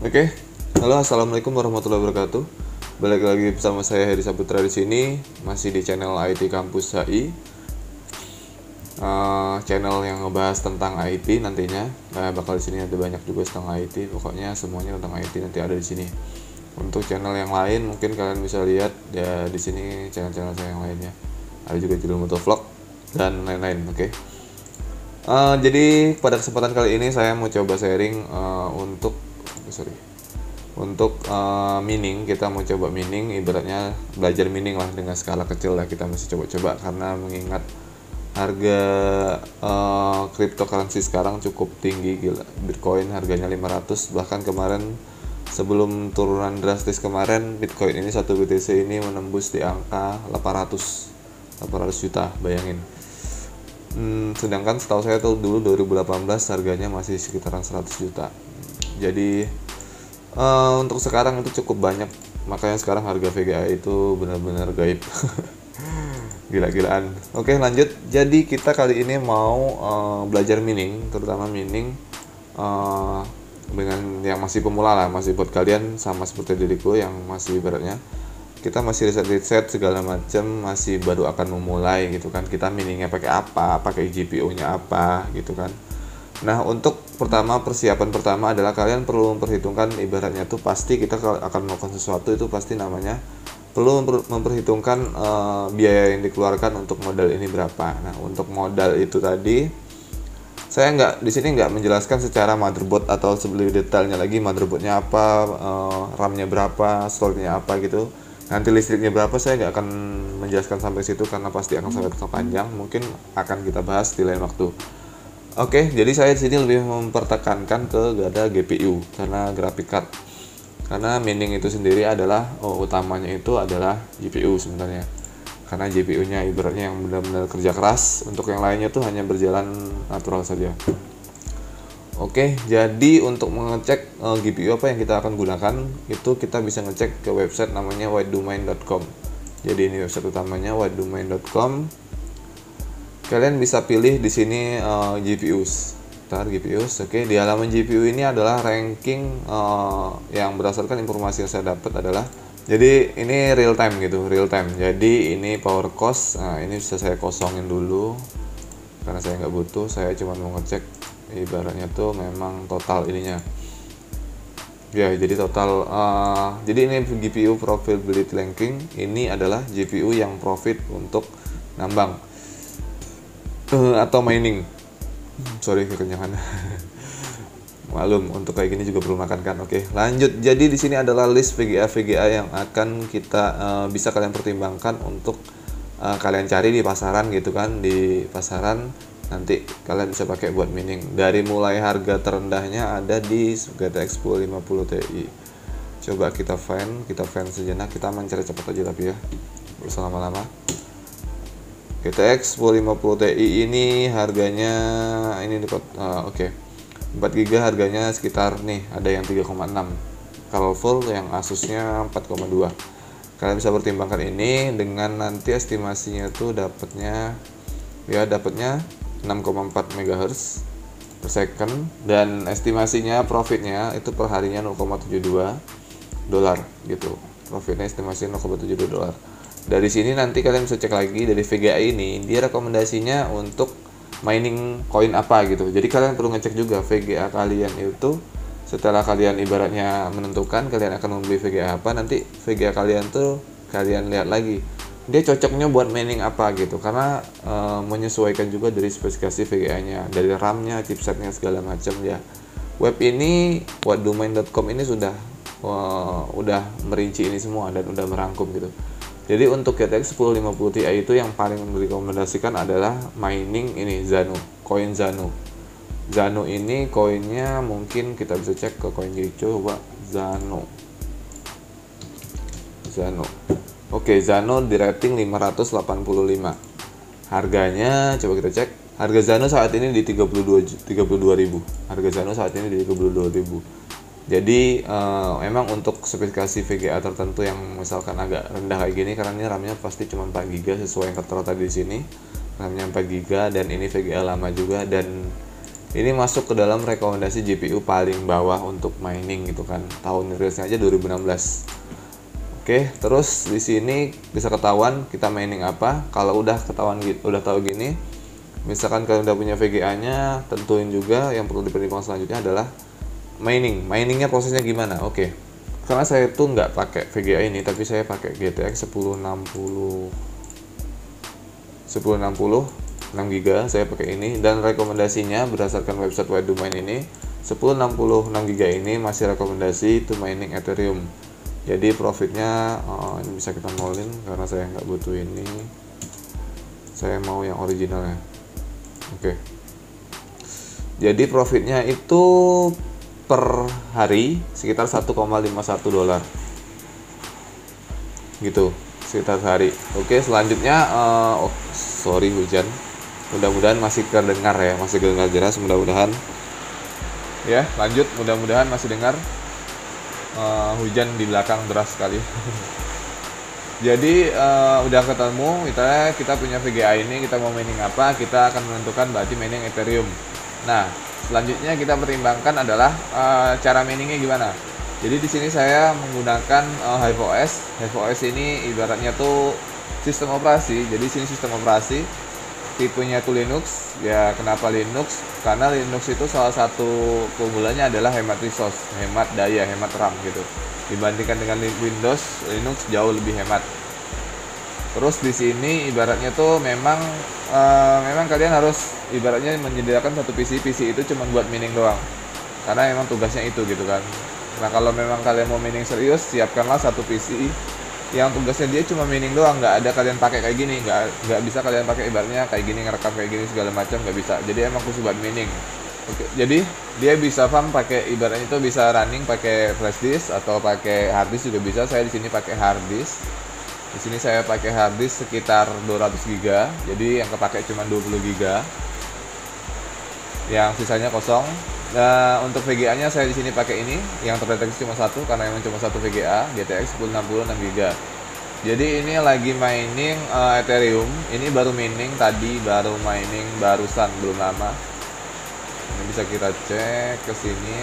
Oke, halo, assalamualaikum warahmatullahi wabarakatuh. Balik lagi bersama saya Heri Saputra di sini, masih di channel IT Kampus HI, channel yang ngebahas tentang IT nantinya. Bakal di sini ada banyak juga tentang IT, pokoknya semuanya tentang IT nanti ada di sini. Untuk channel yang lain mungkin kalian bisa lihat ya di sini channel-channel saya yang lainnya. Ada juga judul motovlog dan lain-lain. Oke. Jadi pada kesempatan kali ini saya mau coba sharing untuk mining. Kita mau coba mining, ibaratnya belajar mining lah dengan skala kecil lah, kita masih coba-coba karena mengingat harga cryptocurrency sekarang cukup tinggi, gila. Bitcoin harganya 500, bahkan kemarin sebelum turunan drastis kemarin Bitcoin ini 1 BTC ini menembus di angka 800 juta, bayangin. Sedangkan setahu saya tuh dulu 2018 harganya masih sekitaran 100 juta. Jadi untuk sekarang itu cukup banyak, makanya sekarang harga VGA itu benar-benar gaib. Gila-gilaan. Oke, lanjut. Jadi kita kali ini mau belajar mining, terutama mining dengan yang masih pemula lah, masih buat kalian sama seperti diriku yang masih ibaratnya kita masih riset segala macam, masih baru akan memulai gitu kan. Kita miningnya pakai apa, pakai GPU-nya apa gitu kan. Nah, untuk persiapan pertama adalah kalian perlu memperhitungkan, ibaratnya tuh pasti kita akan melakukan sesuatu itu pasti namanya perlu memperhitungkan biaya yang dikeluarkan untuk modal ini berapa. Nah, untuk modal itu tadi saya di sini nggak menjelaskan secara motherboard atau lebih detailnya lagi, motherboardnya apa, RAM-nya berapa, storage-nya apa gitu. Nanti listriknya berapa saya nggak akan menjelaskan sampai situ karena pasti akan sangat panjang, mungkin akan kita bahas di lain waktu. Oke, jadi saya di sini lebih mempertekankan ke ada GPU karena graphic card. Karena mining itu sendiri adalah utamanya itu adalah GPU sebenarnya. Karena GPU-nya ibaratnya yang benar-benar kerja keras, untuk yang lainnya tuh hanya berjalan natural saja. Oke, jadi untuk mengecek GPU apa yang kita akan gunakan, itu kita bisa ngecek ke website namanya whitedomain.com. Jadi ini website utamanya whitedomain.com. Kalian bisa pilih di sini GPUs. GPUs. Oke, di halaman GPU ini adalah ranking yang berdasarkan informasi yang saya dapat adalah, jadi ini real time gitu, real time. Jadi ini power cost. Nah, ini bisa saya kosongin dulu karena saya nggak butuh. Saya cuma mau ngecek ibaratnya tuh memang total ininya. Ya, jadi total jadi ini GPU profitability ranking. Ini adalah GPU yang profit untuk nambang atau mining. Sorry kekenyangan. Maklum, untuk kayak gini juga perlu makan kan. Oke, lanjut. Jadi di sini adalah list VGA yang akan kita bisa kalian pertimbangkan untuk kalian cari di pasaran gitu kan. Di pasaran nanti kalian bisa pakai buat mining. Dari mulai harga terendahnya ada di GTX 1050 Ti. Coba kita find sejenak, kita mencari cepat aja tapi ya, bersama lama. GTX 1050 Ti ini harganya ini oke. 4 GB harganya sekitar nih, ada yang 3,6. Kalau full yang Asusnya 4,2. Kalian bisa pertimbangkan ini dengan nanti estimasinya tuh dapatnya 6,4 MHz per second, dan estimasinya profitnya itu per harinya 0,72 dolar gitu. Profitnya estimasi 0,72 dolar. Dari sini nanti kalian bisa cek lagi dari VGA ini, dia rekomendasinya untuk mining koin apa gitu. Jadi kalian perlu ngecek juga VGA kalian itu, setelah kalian ibaratnya menentukan kalian akan membeli VGA apa, nanti VGA kalian tuh kalian lihat lake dia cocoknya buat mining apa gitu, karena menyesuaikan juga dari spesifikasi VGA-nya, dari RAM-nya, chipsetnya segala macam ya. Web ini whitedomain.com ini sudah merinci ini semua dan udah merangkum gitu. Jadi untuk GTX 1050 Ti itu yang paling direkomendasikan adalah mining ini koin Zano. Zano ini koinnya mungkin kita bisa cek ke CoinGecko, coba Zano. Oke, Zano di rating 585. Harganya coba kita cek. Harga Zano saat ini di 32.000. Harga Zano saat ini di 32.000. Jadi memang untuk spesifikasi VGA tertentu yang misalkan agak rendah kayak gini, karena ini RAM-nya pasti cuma 4 GB sesuai yang tertera tadi di sini. RAM-nya 4 GB dan ini VGA lama juga, dan Ini masuk ke dalam rekomendasi GPU paling bawah untuk mining gitu kan. Tahun rilisnya aja 2016. Oke, terus di sini bisa ketahuan kita mining apa. Kalau udah ketahuan gitu, udah tahu gini, misalkan kalian udah punya VGA-nya, tentuin juga yang perlu dipertimbangkan selanjutnya adalah mining. Miningnya prosesnya gimana? Oke. Karena saya tuh nggak pakai VGA ini, tapi saya pakai GTX 1060 6 GB, saya pakai ini, dan rekomendasinya berdasarkan website Why Do Mine ini 1060 6 GB ini masih rekomendasi to mining Ethereum. Jadi profitnya ini bisa kita nolin karena saya nggak butuh ini, saya mau yang originalnya. Oke. Jadi profitnya itu per hari sekitar 1,51 dolar gitu, sekitar sehari. Oke, selanjutnya sorry hujan, mudah-mudahan masih terdengar ya, masih terdengar jelas, mudah-mudahan ya. Lanjut, mudah-mudahan masih dengar. Hujan di belakang deras sekali. Jadi udah ketemu, kita punya VGA ini, kita mau mining apa, kita akan menentukan berarti mining Ethereum. Nah, selanjutnya kita pertimbangkan adalah cara miningnya gimana. Jadi di sini saya menggunakan HiveOS. HiveOS ini ibaratnya tuh sistem operasi. Jadi sini sistem operasi tipenya tuh Linux. Ya, kenapa Linux? Karena Linux itu salah satu keunggulannya adalah hemat resource, hemat daya, hemat RAM gitu. Dibandingkan dengan Windows, Linux jauh lebih hemat. Terus di sini ibaratnya tuh memang kalian harus ibaratnya menyediakan satu PC itu cuma buat mining doang. Karena memang tugasnya itu gitu kan. Nah, kalau memang kalian mau mining serius, siapkanlah satu PC yang tugasnya dia cuma mining doang, nggak ada kalian pakai kayak gini, nggak bisa kalian pakai ibaratnya kayak gini, ngerekam kayak gini segala macam, nggak bisa. Jadi emang khusus buat mining. Oke, jadi dia bisa farm pakai ibaratnya itu bisa running pakai flash disk atau pakai hard disk juga bisa. Saya di sini pakai hard disk. Di sini saya pakai hard disk sekitar 200 GB. Jadi yang kepake cuma 20 GB. Yang sisanya kosong. Nah, untuk VGA-nya saya di sini pakai ini, yang terdeteksi cuma satu karena memang cuma satu VGA, GTX 1060 6 GB. Jadi ini lagi mining Ethereum. Ini baru mining tadi, baru mining barusan, belum lama. Ini bisa kita cek ke sini.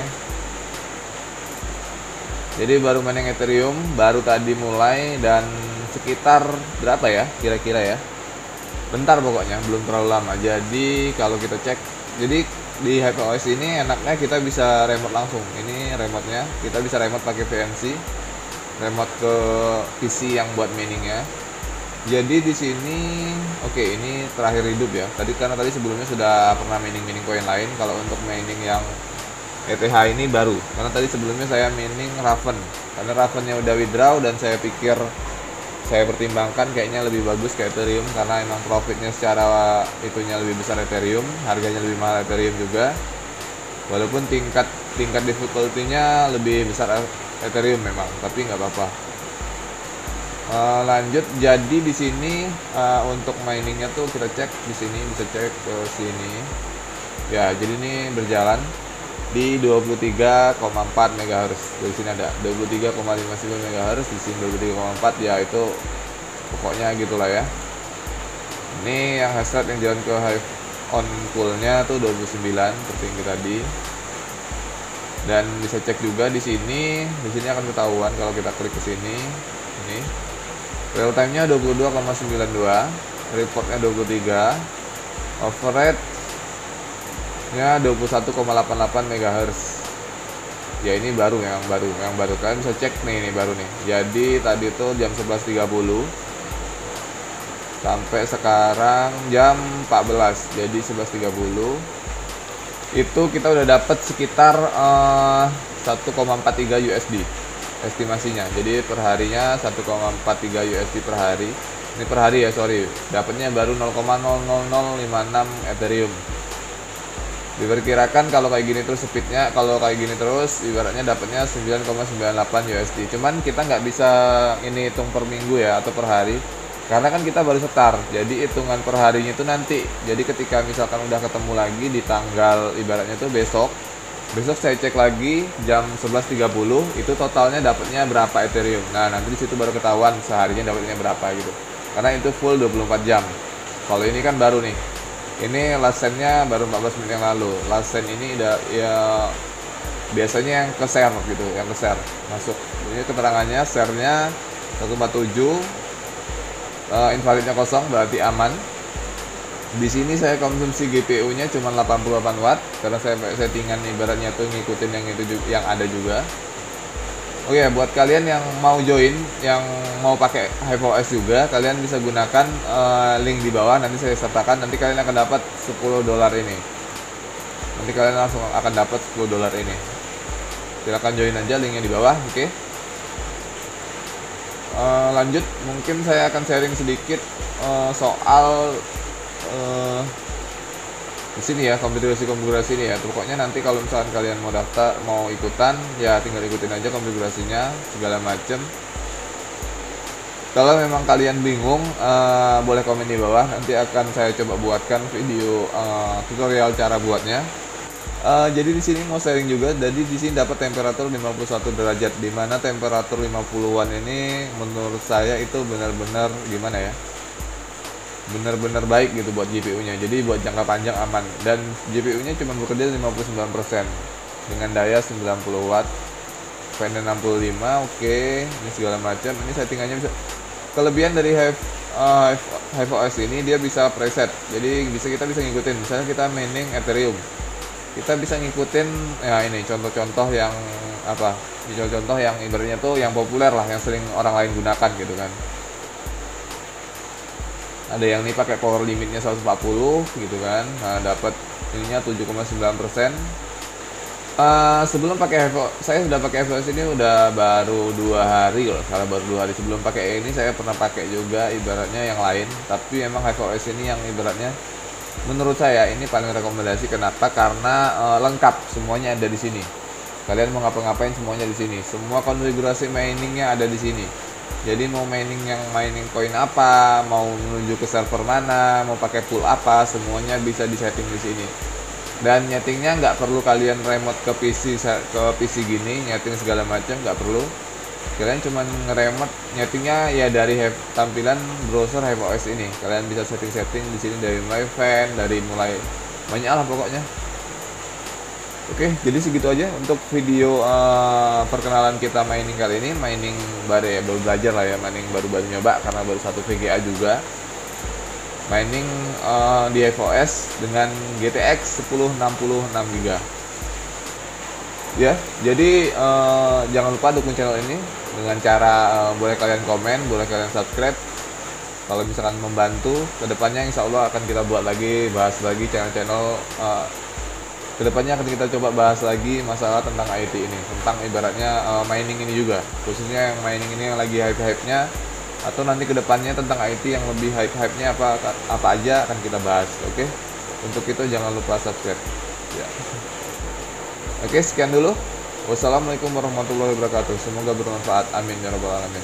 Jadi baru mining Ethereum, baru tadi mulai, dan sekitar berapa ya kira-kira ya? Bentar pokoknya, belum terlalu lama. Jadi kalau kita cek, jadi di HiveOS ini enaknya kita bisa remote langsung. Ini remote-nya, kita bisa remote pakai VNC, remote ke PC yang buat miningnya. Jadi di sini, oke, ini terakhir hidup ya. Karena tadi sebelumnya sudah pernah mining koin lain. Kalau untuk mining yang ETH ini baru. Karena tadi sebelumnya saya mining Raven. Karena Ravennya udah withdraw dan saya pikir, saya pertimbangkan kayaknya lebih bagus ke Ethereum karena emang profitnya secara itunya lebih besar Ethereum, harganya lebih mahal Ethereum juga. Walaupun tingkat difficulty-nya lebih besar Ethereum memang, tapi nggak apa-apa. Lanjut, jadi di sini untuk miningnya tuh kita cek di sini, bisa cek ke sini. Ya, jadi ini berjalan di 23,4 MHz. Di sini ada 23,59 MHz, di sini 23,4, ya itu pokoknya gitulah ya. Ini yang hash rate yang jalan ke Hive on pool-nya tuh 29 seperti tadi. Dan bisa cek juga di sini akan ketahuan kalau kita klik ke sini. Ini real time-nya 22,92, report-nya 23, overrate nya 21,88 MHz. Ya ini baru yang baru kalian bisa cek nih, ini baru nih. Jadi tadi tuh jam 11.30 sampai sekarang jam 14. Jadi 11.30 itu kita udah dapat sekitar 1,43 USD estimasinya. Jadi perharinya 1,43 USD per hari. Ini per hari ya, sorry. Dapatnya baru 0,00056 Ethereum. Diperkirakan kalau kayak gini terus speednya, kalau kayak gini terus ibaratnya dapatnya 9,98 USD. Cuman kita nggak bisa ini hitung per minggu ya atau per hari, karena kan kita baru start. Jadi hitungan per harinya itu nanti. Jadi ketika misalkan udah ketemu lagi di tanggal ibaratnya itu besok saya cek lagi jam 11.30 itu totalnya dapatnya berapa Ethereum. Nah nanti di situ baru ketahuan seharinya dapatnya berapa gitu. Karena itu full 24 jam. Kalau ini kan baru nih. Ini last send-nya baru 14 menit yang lalu. Last send ini udah ya biasanya yang ke share gitu, yang ke share masuk. Ini keterangannya share-nya 147, invalidnya kosong berarti aman. Di sini saya konsumsi GPU-nya cuma 88 watt karena saya settingan ibaratnya tuh ngikutin yang itu yang ada juga. Oke, buat kalian yang mau join, yang mau pakai HiveOS juga, kalian bisa gunakan link di bawah, nanti saya sertakan. Nanti kalian akan dapat $10 ini. Nanti kalian langsung akan dapat $10 ini. Silahkan join aja, linknya di bawah. Oke. Lanjut, mungkin saya akan sharing sedikit soal di sini ya, konfigurasi ini ya. Pokoknya nanti kalau misalkan kalian mau daftar, mau ikutan, ya tinggal ikutin aja konfigurasinya segala macem. Kalau memang kalian bingung, boleh komen di bawah. Nanti akan saya coba buatkan video tutorial cara buatnya. Jadi di sini mau sharing juga. Jadi di sini dapat temperatur 51 derajat, dimana temperatur 50-an ini menurut saya itu benar-benar gimana ya? Benar-benar baik gitu buat GPU-nya. Jadi buat jangka panjang aman, dan GPU-nya cuma bekerja 59% dengan daya 90 watt, fan 65. Oke, ini segala macam. Ini settingannya bisa. Kelebihan dari HiveOS ini dia bisa preset. Jadi kita bisa ngikutin. Misalnya kita mining Ethereum, kita bisa ngikutin ya ini contoh-contoh yang apa? Contoh yang ibaratnya tuh yang populer lah, yang sering orang lain gunakan gitu kan. Ada yang nih pakai power limitnya 140 gitu kan. Nah, dapat ininya 7,9%. Sebelum pakai saya sudah pakai HiveOS ini udah baru 2 hari kalau salah, baru 2 hari. Sebelum pakai ini saya pernah pakai juga ibaratnya yang lain, tapi emang HiveOS ini yang ibaratnya menurut saya ini paling rekomendasi. Kenapa? Karena lengkap, semuanya ada di sini. Kalian mau ngapa-ngapain semuanya di sini. Semua konfigurasi miningnya ada di sini. Jadi mau mining yang mining coin apa, mau menuju ke server mana, mau pakai pool apa, semuanya bisa disetting di sini. Dan nyetingnya nggak perlu kalian remote ke PC gini, nyeting segala macam nggak perlu. Kalian cuma ngeremote nyetingnya ya dari tampilan browser HiveOS ini. Kalian bisa setting-setting di sini dari mulai fan, dari mulai banyak lah pokoknya. Oke, jadi segitu aja untuk video perkenalan kita mining kali ini. Mining baru belajar lah ya, mining baru nyoba karena baru satu VGA juga. Mining di HiveOS dengan GTX 1060 6GB. Ya, jadi jangan lupa dukung channel ini dengan cara boleh kalian komen, boleh kalian subscribe. Kalau misalkan membantu, kedepannya insya Allah akan kita buat lagi, bahas lagi channel-channel. Kedepannya akan kita coba bahas lagi masalah tentang IT ini, tentang ibaratnya mining ini juga, khususnya yang mining ini yang lagi hype-hype-nya, atau nanti kedepannya tentang IT yang lebih hype-hype-nya apa aja akan kita bahas. Oke, untuk itu jangan lupa subscribe. Ya. Oke, sekian dulu. Wassalamualaikum warahmatullahi wabarakatuh. Semoga bermanfaat. Amin ya rabbal alamin.